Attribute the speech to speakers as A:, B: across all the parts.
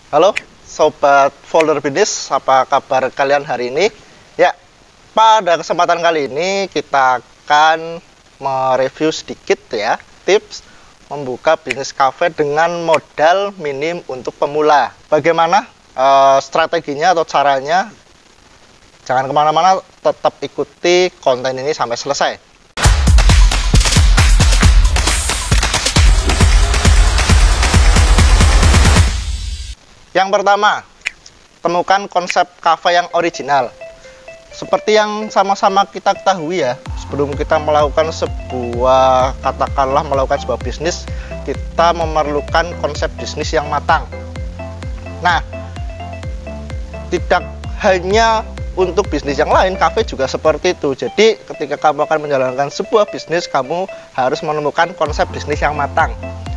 A: Halo Sobat Folder Bisnis, apa kabar kalian hari ini? Ya, pada kesempatan kali ini kita akan mereview sedikit ya tips membuka bisnis cafe dengan modal minim untuk pemula. Bagaimana strateginya atau caranya? Jangan kemana-mana, tetap ikuti konten ini sampai selesai. Yang pertama, temukan konsep cafe yang original. Seperti yang sama-sama kita ketahui ya, sebelum kita melakukan melakukan sebuah bisnis, kita memerlukan konsep bisnis yang matang. Nah, tidak hanya untuk bisnis yang lain, cafe juga seperti itu. Jadi, ketika kamu akan menjalankan sebuah bisnis, kamu harus menemukan konsep bisnis yang matang.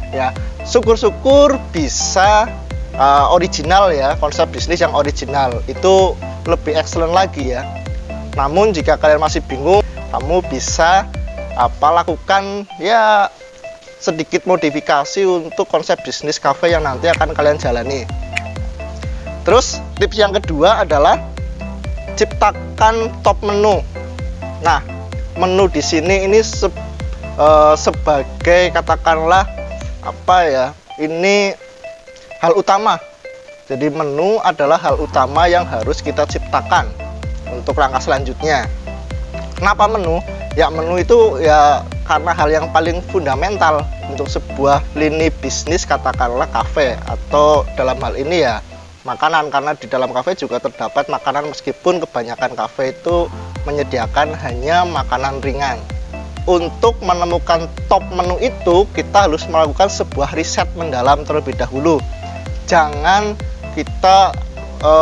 A: Ya, syukur-syukur bisa original ya, konsep bisnis yang original itu lebih excellent lagi ya. Namun jika kalian masih bingung, kamu bisa lakukan ya sedikit modifikasi untuk konsep bisnis cafe yang nanti akan kalian jalani. Terus tips yang kedua adalah ciptakan top menu. Nah, menu di sini ini sebagai katakanlah ini hal utama. Jadi menu adalah hal utama yang harus kita ciptakan untuk langkah selanjutnya. Kenapa menu? Ya menu itu ya karena hal yang paling fundamental untuk sebuah lini bisnis, katakanlah kafe, atau dalam hal ini ya makanan, karena di dalam kafe juga terdapat makanan meskipun kebanyakan kafe itu menyediakan hanya makanan ringan. Untuk menemukan top menu itu kita harus melakukan sebuah riset mendalam terlebih dahulu. Jangan kita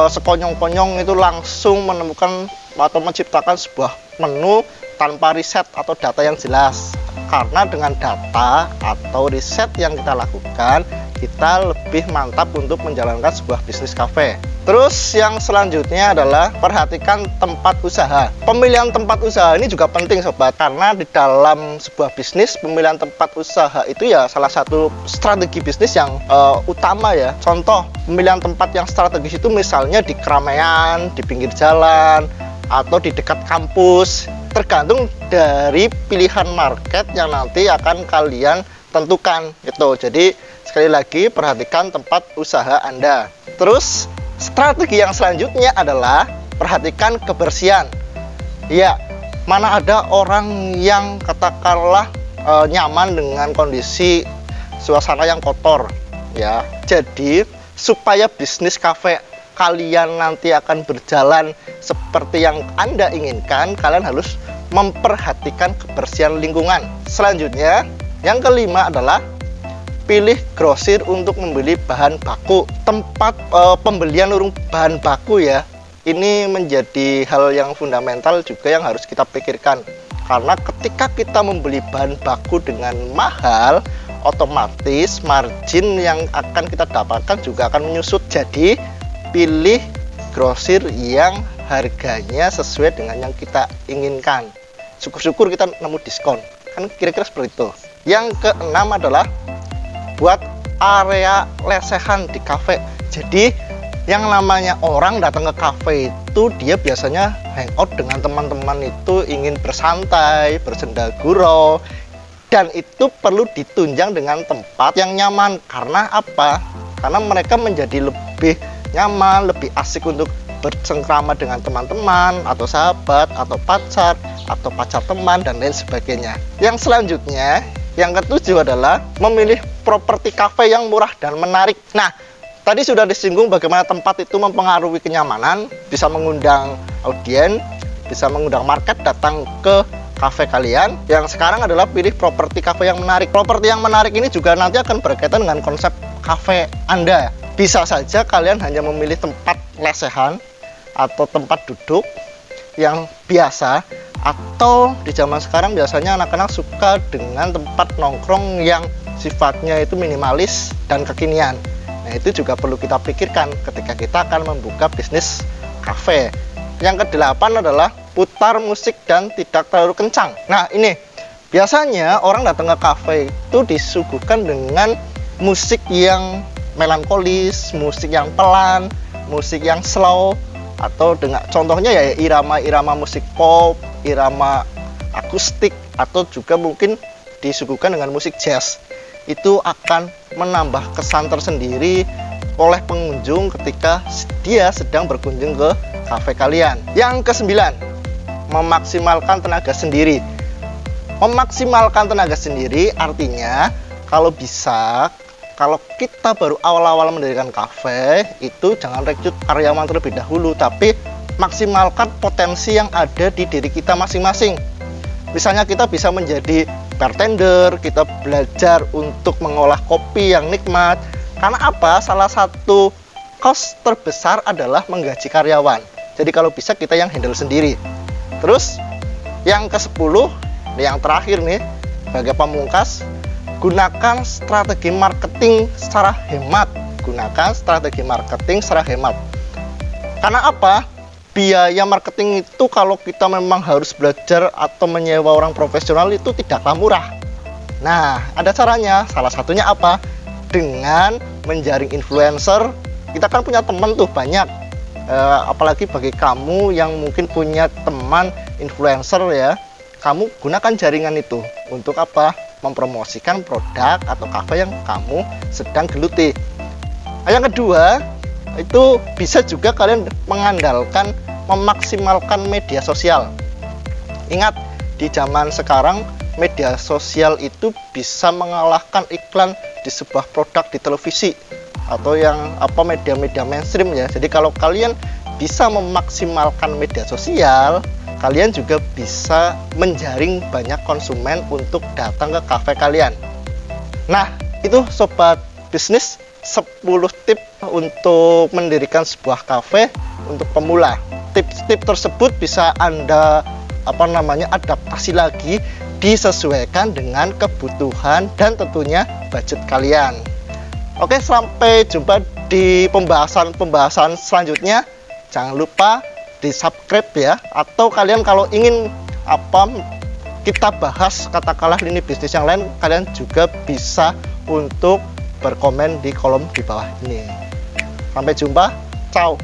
A: sekonyong-konyong itu langsung menemukan atau menciptakan sebuah menu tanpa riset atau data yang jelas. Karena dengan data atau riset yang kita lakukan, kita lebih mantap untuk menjalankan sebuah bisnis cafe. Terus yang selanjutnya adalah perhatikan tempat usaha. Pemilihan tempat usaha ini juga penting sobat, karena di dalam sebuah bisnis pemilihan tempat usaha itu ya salah satu strategi bisnis yang utama ya. Contoh pemilihan tempat yang strategis itu misalnya di keramaian, di pinggir jalan, atau di dekat kampus. Tergantung dari pilihan market yang nanti akan kalian tentukan gitu. Jadi sekali lagi perhatikan tempat usaha Anda. Terus strategi yang selanjutnya adalah perhatikan kebersihan. Ya, mana ada orang yang katakanlah nyaman dengan kondisi suasana yang kotor ya. Jadi supaya bisnis cafe kalian nanti akan berjalan seperti yang Anda inginkan, kalian harus memperhatikan kebersihan lingkungan. Selanjutnya, yang kelima adalah pilih grosir untuk membeli bahan baku. Tempat pembelian bahan baku ya, ini menjadi hal yang fundamental juga yang harus kita pikirkan. Karena ketika kita membeli bahan baku dengan mahal, otomatis margin yang akan kita dapatkan juga akan menyusut. Jadi pilih grosir yang harganya sesuai dengan yang kita inginkan. Syukur-syukur kita nemu diskon, kan kira-kira seperti itu. Yang keenam adalah buat area lesehan di cafe. Jadi yang namanya orang datang ke cafe itu dia biasanya hangout dengan teman-teman, itu ingin bersantai, bersenda gurau, dan itu perlu ditunjang dengan tempat yang nyaman. Karena apa? Karena mereka menjadi lebih nyaman, lebih asik untuk bersengkrama dengan teman-teman atau sahabat atau pacar teman dan lain sebagainya. Yang selanjutnya, yang ketujuh adalah memilih properti cafe yang murah dan menarik. Nah, tadi sudah disinggung bagaimana tempat itu mempengaruhi kenyamanan, bisa mengundang audiens, bisa mengundang market datang ke cafe kalian. Yang sekarang adalah pilih properti cafe yang menarik. Properti yang menarik ini juga nanti akan berkaitan dengan konsep cafe Anda. Bisa saja kalian hanya memilih tempat lesehan atau tempat duduk yang biasa, atau di zaman sekarang biasanya anak-anak suka dengan tempat nongkrong yang sifatnya itu minimalis dan kekinian. Nah, itu juga perlu kita pikirkan ketika kita akan membuka bisnis cafe. Yang kedelapan adalah putar musik dan tidak terlalu kencang. Nah, ini biasanya orang datang ke cafe itu disuguhkan dengan musik yang melankolis, musik yang pelan, musik yang slow, atau dengan contohnya ya irama-irama musik pop, irama akustik, atau juga mungkin disuguhkan dengan musik jazz. Itu akan menambah kesan tersendiri oleh pengunjung ketika dia sedang berkunjung ke kafe kalian. Yang kesembilan, memaksimalkan tenaga sendiri. Memaksimalkan tenaga sendiri artinya kalau bisa, kalau kita baru awal-awal mendirikan kafe, itu jangan rekrut karyawan terlebih dahulu, tapi maksimalkan potensi yang ada di diri kita masing-masing. Misalnya kita bisa menjadi bartender, kita belajar untuk mengolah kopi yang nikmat. Karena apa? Salah satu cost terbesar adalah menggaji karyawan. Jadi kalau bisa kita yang handle sendiri. Terus yang ke-10, yang terakhir nih, sebagai pamungkas, gunakan strategi marketing secara hemat. Gunakan strategi marketing secara hemat. Karena apa? Biaya marketing itu kalau kita memang harus belajar atau menyewa orang profesional itu tidaklah murah. Nah, ada caranya. Salah satunya apa? Dengan menjaring influencer. Kita kan punya teman tuh banyak. Apalagi bagi kamu yang mungkin punya teman influencer ya, kamu gunakan jaringan itu untuk apa? Mempromosikan produk atau kafe yang kamu sedang geluti. Yang kedua, itu bisa juga kalian mengandalkan memaksimalkan media sosial. Ingat, di zaman sekarang media sosial itu bisa mengalahkan iklan di sebuah produk di televisi atau yang media-media mainstream ya. Jadi kalau kalian bisa memaksimalkan media sosial, kalian juga bisa menjaring banyak konsumen untuk datang ke kafe kalian. Nah, itu sobat bisnis, 10 tips untuk mendirikan sebuah kafe untuk pemula. Tips-tips tersebut bisa Anda adaptasi lagi, disesuaikan dengan kebutuhan dan tentunya budget kalian. Oke, sampai jumpa di pembahasan selanjutnya. Jangan lupa di subscribe ya, atau kalian kalau ingin kita bahas katakanlah lini bisnis yang lain, kalian juga bisa untuk berkomen di kolom di bawah ini. Sampai jumpa, ciao.